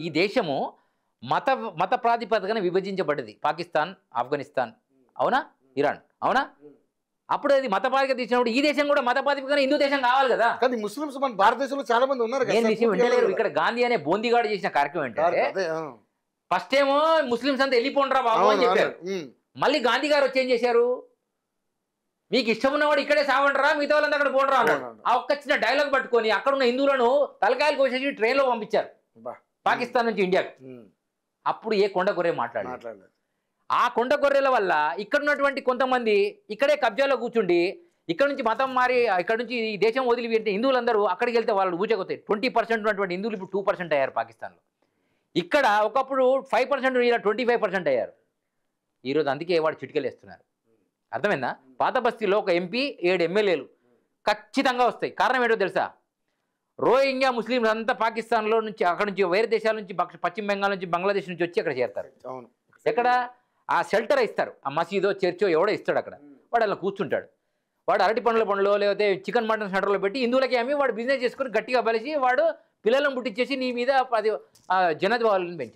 ఈ దేశము మత మత ప్రాతిపదికన విభజించబడ్డది. పాకిస్తాన్, ఆఫ్ఘనిస్తాన్, అవునా, ఇరాన్, అవునా. అప్పుడు అది మత ప్రాతిపదిక తీసినప్పుడు ఈ దేశం కూడా మత ప్రాతిపదికన హిందూ దేశం కావాలి కదా. కానీ ముస్లిమ్స్ మన భారతదేశంలో చాలా మంది ఉన్నారు కదా నేను సార్, విషయం పూర్తిగా వింటలేరు. లేదు ఇక్కడ గాంధీ అనే బోందిగాడు చేసిన కార్యక్రమం ఏంటంటే అదే, ఫస్ట్ ఏమో ముస్లిమ్స్ అంతా వెళ్ళిపోండ్రా బాబు అని అవును, చెప్పారు. మళ్ళీ గాంధీ గారు వచ్చి ఏం చేశారు, మీకు ఇష్టం ఉన్నవాడు ఇక్కడే సావంటరా, మిగతా వాళ్ళంతా అక్కడ పోండ్రా అన్నాడు. ఆ ఒక్క చిన్న డైలాగ్ పట్టుకొని అక్కడ ఉన్న హిందువులను తలకాయలు కోసేసి ట్రైన్లో పంపించారు పాకిస్తాన్ నుంచి ఇండియాకి. అప్పుడు ఏ కొండ గొర్రె మాట్లాడలేదు. ఆ కొండ గొర్రెల వల్ల ఇక్కడ ఉన్నటువంటి కొంతమంది ఇక్కడే కబ్జాలో కూర్చుండి ఇక్కడ నుంచి మతం మారి ఇక్కడ నుంచి ఈ దేశం వదిలి వెళ్తే హిందువులందరూ అక్కడికి వెళ్తే వాళ్ళు ఊచకొతాయి. 20% ఉన్నటువంటి హిందువులు ఇప్పుడు 2% అయ్యారు పాకిస్తాన్లో. ఇక్కడ ఒకప్పుడు 5% ఇలా 25% అయ్యారు ఈరోజు. అందుకే వాడు చిటికెళ్ళేస్తున్నారు. అర్థమైందా? పాత బస్తీలో ఒక ఎంపీ 7 ఎమ్మెల్యేలు ఖచ్చితంగా వస్తాయి. కారణం ఏంటో తెలుసా? రోహింగ్యా ముస్లింలు అంతా పాకిస్తాన్లో నుంచి అక్కడ నుంచి వేరే దేశాల నుంచి పశ్చిమ బెంగాల్ నుంచి బంగ్లాదేశ్ నుంచి వచ్చి అక్కడ చేరతారు. ఎక్కడ ఆ షెల్టర్ ఇస్తారు, ఆ మసీదో చర్చో ఎవడో ఇస్తాడు అక్కడ. వాడు అలా కూర్చుంటాడు. వాడు అరటి పండ్లో లేకపోతే చికెన్ మటన్ సెంటర్లో పెట్టి హిందువులకి అమ్మి వాడు బిజినెస్ చేసుకుని గట్టిగా బలిసి వాడు పిల్లలను పుట్టించేసి నీ మీద 10 జనద్వాలను పెంచాడు.